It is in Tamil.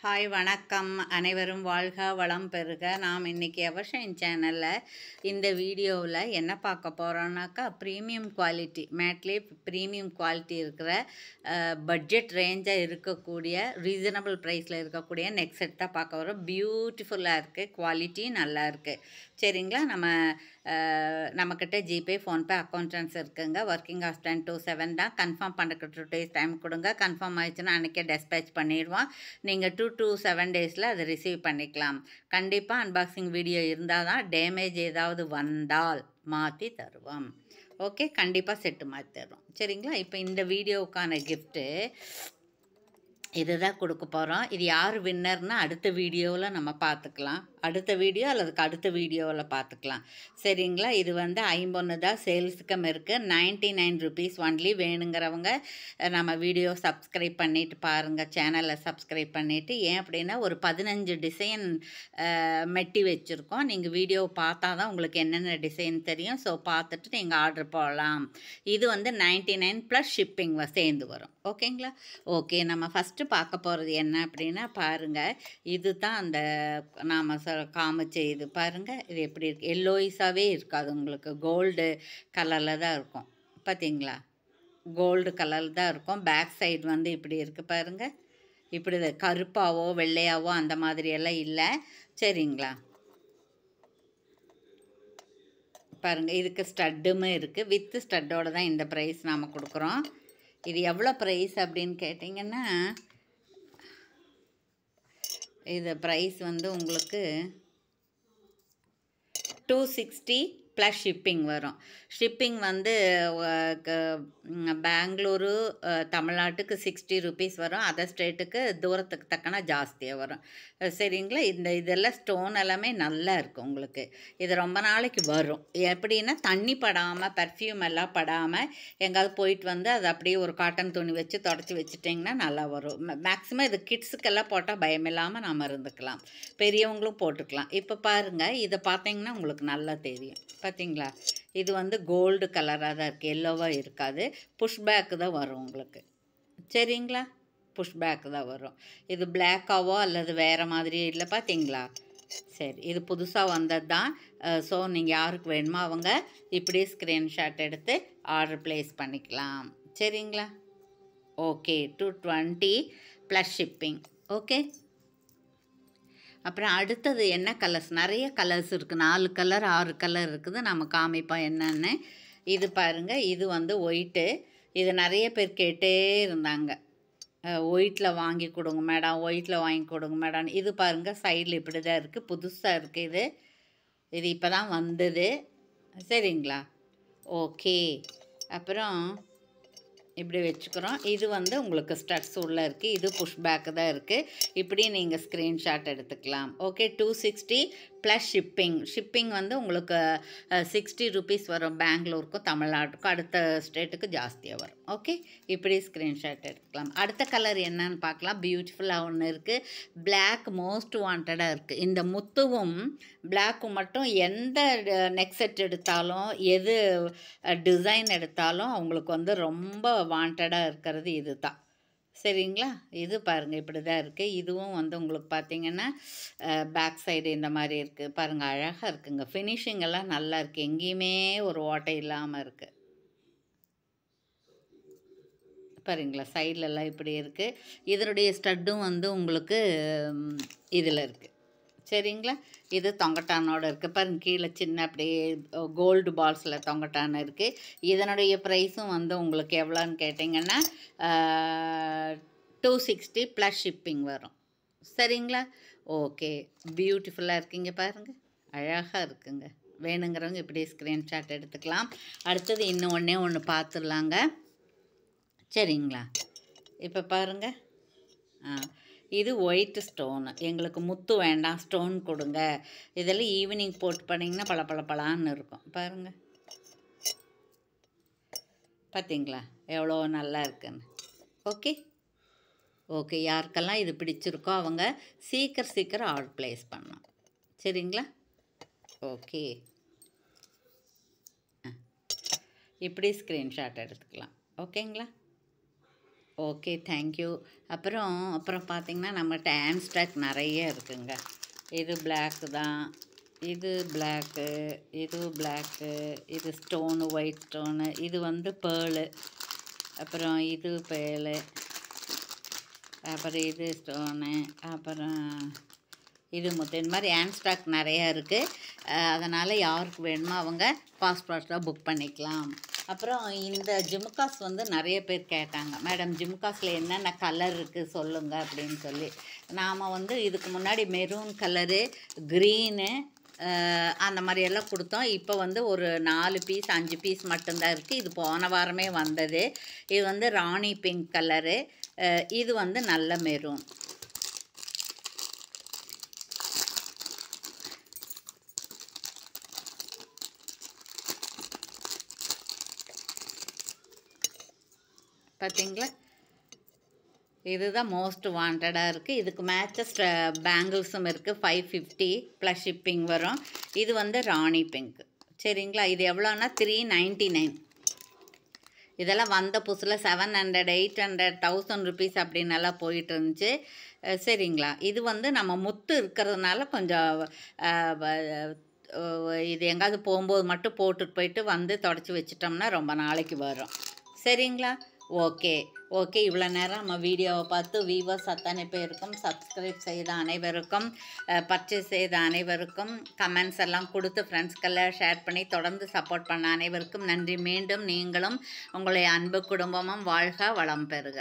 ஹாய் வணக்கம். அனைவரும் வாழ்க வளம் பெறுக. நாம் இன்றைக்கி எவர்ஷைன் சேனலில் இந்த வீடியோவில் என்ன பார்க்க போகிறோன்னாக்கா, ப்ரீமியம் குவாலிட்டி மேட்லேயே ப்ரீமியம் குவாலிட்டி இருக்கிற பட்ஜெட் ரேஞ்சாக இருக்கக்கூடிய ரீசனபிள் ப்ரைஸில் இருக்கக்கூடிய நெக் செட் தான் பார்க்க வரோம். பியூட்டிஃபுல்லாக இருக்குது, குவாலிட்டி நல்லா இருக்குது. சரிங்களா? நம்மக்கிட்ட ஜிபே, ஃபோன்பே அக்கௌண்ட் ட்ரான்ஸ்ஃபர் இருக்குங்க. ஒர்க்கிங் ஹவர்ஸ் 10 to 7 தான். கன்ஃபார்ம் பண்ணுறதுக்கு 2 days டைம் கொடுங்க. கன்ஃபார்ம் ஆயிடுச்சுன்னா அன்றைக்கே டெஸ்பேச் பண்ணிடுவோம். நீங்கள் 2 to 7 days அதை ரிசீவ் பண்ணிக்கலாம். கண்டிப்பாக அன்பாக்சிங் வீடியோ இருந்தால் தான் டேமேஜ் ஏதாவது வந்தால் மாற்றி தருவோம். ஓகே, கண்டிப்பாக செட்டு மாற்றி தருவோம். சரிங்களா? இப்போ இந்த வீடியோவுக்கான கிஃப்ட்டு இதுதான் கொடுக்க போகிறோம். இது யார் வின்னர்னால் அடுத்த வீடியோவில் நம்ம பார்த்துக்கலாம். அடுத்த வீடியோ அல்லதுக்கு அடுத்த வீடியோவில் பார்த்துக்கலாம். சரிங்களா? இது வந்து 51 தான் சேல்ஸுக்கும் இருக்குது. 99 rupees ஒன்லி. வேணுங்கிறவங்க நம்ம வீடியோ சப்ஸ்கிரைப் பண்ணிவிட்டு பாருங்கள். சேனலை சப்ஸ்கிரைப் பண்ணிவிட்டு. ஏன் அப்படின்னா ஒரு 15 டிசைன் மெட்டி வச்சுருக்கோம். நீங்கள் வீடியோ பார்த்தா தான் உங்களுக்கு என்னென்ன டிசைன் தெரியும். ஸோ பார்த்துட்டு நீங்கள் ஆர்டர் போடலாம். இது வந்து 99 + ஷிப்பிங் சேர்ந்து வரும். ஓகேங்களா? ஓகே, நம்ம ஃபஸ்ட்டு பார்க்க போகிறது என்ன அப்படின்னா பாருங்கள். இது தான் அந்த நாம் காமிச்ச இது பாருங்கள். இது எப்படி இருக்குது? எல்லோயிஸாகவே இருக்காது, உங்களுக்கு கோல்டு கலரில் தான் இருக்கும். பார்த்தீங்களா? கோல்டு கலரில் தான் இருக்கும். பேக் சைடு வந்து இப்படி இருக்குது பாருங்கள். இப்படி கருப்பாவோ வெள்ளையாவோ அந்த மாதிரியெல்லாம் இல்லை. சரிங்களா? பாருங்கள், இதுக்கு ஸ்டட்டுமே இருக்குது. வித்து ஸ்டட்டோடு தான் இந்த ப்ரைஸ் நாம் கொடுக்குறோம். இது எவ்வளோ ப்ரைஸ் அப்படின்னு கேட்டிங்கன்னா, இது ப்ரைஸ் வந்து உங்களுக்கு 260 + ஷிப்பிங் வரும். ஷிப்பிங் வந்து பெங்களூரு தமிழ்நாட்டுக்கு 60 rupees வரும். அதர் ஸ்டேட்டுக்கு தூரத்துக்கு தக்கன ஜாஸ்தியாக வரும். சரிங்களா? இதெல்லாம் ஸ்டோன் எல்லாமே நல்லா இருக்கும் உங்களுக்கு. இது ரொம்ப நாளைக்கு வரும். எப்படின்னா தண்ணி படாமல், பர்ஃப்யூம் எல்லாம் படாமல் எங்கேயாவது போயிட்டு வந்து அதை அப்படியே ஒரு காட்டன் துணி வச்சு தொடச்சி வச்சுட்டிங்கன்னா நல்லா வரும். மேக்ஸிமம் இது கிட்ஸுக்கெல்லாம் போட்டால் பயமில்லாமல் நாம் இருந்துக்கலாம். பெரியவங்களும் போட்டுக்கலாம். இப்போ பாருங்கள், இதை பார்த்தீங்கன்னா உங்களுக்கு நல்லா தெரியும். பார்த்தீங்களா? இது வந்து கோல்டு கலராக தான் இருக்குது, எல்லோவாக இருக்காது. புஷ் பேக்கு தான் வரும் உங்களுக்கு. சரிங்களா? புஷ் பேக்கு தான் வரும். இது பிளாக்காவோ அல்லது வேறு மாதிரியே இல்லை. பார்த்தீங்களா? சரி, இது புதுசாக வந்தது தான். ஸோ நீங்கள் யாருக்கு வேணுமோ அவங்க இப்படி ஸ்க்ரீன்ஷாட் எடுத்து ஆர்டர் ப்ளேஸ் பண்ணிக்கலாம். சரிங்களா? Okay, 220 + shipping. ஓகே, அப்புறம் அடுத்தது என்ன கலர்ஸ்? நிறைய கலர்ஸ் இருக்குது. 4 கலர் 6 கலர் இருக்குது. நம்ம காமிப்போம் என்னென்னு. இது பாருங்கள், இது வந்து ஒயிட்டு. இது நிறைய பேர் கேட்டே இருந்தாங்க, ஒயிட்டில் வாங்கி கொடுங்க மேடம், ஒயிட்டில் வாங்கி கொடுங்க மேடம். இது பாருங்கள், சைடில் இப்படி தான் இருக்குது. புதுசாக இருக்குது. இது இப்போ தான் வந்தது. சரிங்களா? ஓகே, அப்புறம் இப்படி வச்சுக்கிறோம். இது வந்து உங்களுக்கு ஸ்டட்ஸ் உள்ளே இருக்குது. இது புஷ் பேக்கு தான் இருக்குது. இப்படி நீங்கள் ஸ்க்ரீன்ஷாட் எடுத்துக்கலாம். Okay, 260 + shipping. ஷிப்பிங் வந்து உங்களுக்கு 60 rupees வரும். பெங்களூருக்கும் தமிழ்நாட்டுக்கும் அடுத்த ஸ்டேட்டுக்கு ஜாஸ்தியாக வரும். ஓகே, இப்படி ஸ்க்ரீன்ஷாட் எடுத்துக்கலாம். அடுத்த கலர் என்னன்னு பார்க்கலாம். பியூட்டிஃபுல்லாக ஒன்று இருக்குது. பிளாக் மோஸ்ட் வாண்டடாக இருக்குது. இந்த முத்துவும் பிளாக்கும் மட்டும் எந்த நெக் செட் எடுத்தாலும், எது டிசைன் எடுத்தாலும் அவங்களுக்கு வந்து ரொம்ப வாண்டடாக இருக்கிறது இது தான். சரிங்களா? இது பாருங்கள், இப்படி தான் இருக்குது. இதுவும் வந்து உங்களுக்கு பார்த்திங்கன்னா பேக் சைடு இந்த மாதிரி இருக்குது. பாருங்கள், அழகாக இருக்குங்க. ஃபினிஷிங் எல்லாம் நல்லா இருக்குது. எங்கேயுமே ஒரு ஓட்டை இல்லாமல் இருக்குது. பாருங்களா? சைட்லலாம் இப்படி இருக்குது. இதனுடைய ஸ்டட்டும் வந்து உங்களுக்கு இதில் இருக்குது. சரிங்களா? இது தொங்கட்டானோடு இருக்குது. பாருங்கள், கீழே சின்ன அப்படியே கோல்டு பால்ஸில் தொங்கட்டான் இருக்குது. இதனுடைய ப்ரைஸும் வந்து உங்களுக்கு எவ்வளோன்னு கேட்டிங்கன்னா 260 + ஷிப்பிங் வரும். சரிங்களா? ஓகே, பியூட்டிஃபுல்லாக இருக்குங்க. பாருங்கள், அழகாக இருக்குங்க. வேணுங்கிறவங்க இப்படி ஸ்க்ரீன்ஷாட் எடுத்துக்கலாம். அடுத்தது இன்னும் ஒன்று பார்த்துடலாங்க. சரிங்களா? இப்போ பாருங்கள், இது ஒயிட் ஸ்டோனு. எங்களுக்கு முத்து வேண்டாம், ஸ்டோன் கொடுங்க. இதெல்லாம் ஈவினிங் போட்டு பண்ணிங்கன்னா பளபளன்னு இருக்கும். பாருங்கள், பார்த்தீங்களா எவ்வளோ நல்லா இருக்குன்னு? ஓகே ஓகே, யாருக்கெல்லாம் இது பிடிச்சிருக்கோ அவங்க சீக்கிரம் ஆர்டர் ப்ளேஸ் பண்ணலாம். சரிங்களா? ஓகே, இப்படி ஸ்க்ரீன்ஷாட் எடுத்துக்கலாம். ஓகேங்களா? Okay, thank you. அப்புறம் பார்த்தீங்கன்னா, நம்மகிட்ட ஹேண்ட் ஸ்டாக் நிறைய இருக்குங்க. இது பிளாக்கு தான். இது பிளாக்கு, இது பிளாக்கு, இது ஸ்டோனு, ஒயிட் ஸ்டோனு, இது வந்து பேர்லு, அப்புறம் இது பேர்லு, அப்புறம் இது ஸ்டோனு, அப்புறம் இது முத்து. இந்த மாதிரி ஹேண்ட் ஸ்டாக் நிறையா இருக்குது. அதனால் யாருக்கு வேணுமோ அவங்க ஃபாஸ்ட்டாக புக் பண்ணிக்கலாம். அப்புறம் இந்த ஜிமுக்காஸ் வந்து நிறைய பேர் கேட்டாங்க, மேடம் ஜிமுக்காஸில் என்னென்ன கலர் இருக்குது சொல்லுங்கள் அப்படின்னு சொல்லி. நாம் வந்து இதுக்கு முன்னாடி மெரூன் கலரு, க்ரீனு, அந்த மாதிரியெல்லாம் கொடுத்தோம். இப்போ வந்து ஒரு 4 பீஸ் 5 பீஸ் மட்டும்தான் இருக்குது. இது போன வாரமே வந்தது. இது வந்து ராணி பிங்க் கலரு, இது வந்து நல்ல மெரூன். பார்த்தீங்களா, இதுதான் மோஸ்ட் வாண்டடாக இருக்குது. இதுக்கு மேட்சஸ் பேங்கிள்ஸும் இருக்குது. 550 ப்ளஸ் ஷிப்பிங் வரும். இது வந்து ராணி பிங்க். சரிங்களா, இது எவ்வளோன்னா 399. இதெல்லாம் வந்த புதுசில் 700, 800, 1000 ருபீஸ் அப்படின்னு எல்லாம் போயிட்டு இருந்துச்சு. சரிங்களா, இது வந்து நம்ம முத்து இருக்கிறதுனால கொஞ்சம் இது எங்காவது போகும்போது மட்டும் போட்டுட்டு போயிட்டு வந்து தொடச்சி வச்சிட்டோம்னா ரொம்ப நாளைக்கு வரும். சரிங்களா, ஓகே. இவ்வளோ நேரம் நம்ம வீடியோவை பார்த்து வியூவர்ஸ் அத்தனை பேருக்கும், சப்ஸ்கிரைப் செய்த அனைவருக்கும், பர்ச்சேஸ் செய்த அனைவருக்கும், கமெண்ட்ஸ் எல்லாம் கொடுத்து ஃப்ரெண்ட்ஸ்கெல்லாம் ஷேர் பண்ணி தொடர்ந்து சப்போர்ட் பண்ண அனைவருக்கும் நன்றி. மீண்டும் நீங்களும் உங்களுடைய அன்பு குடும்பமும் வாழ்க வளம் பெறுக.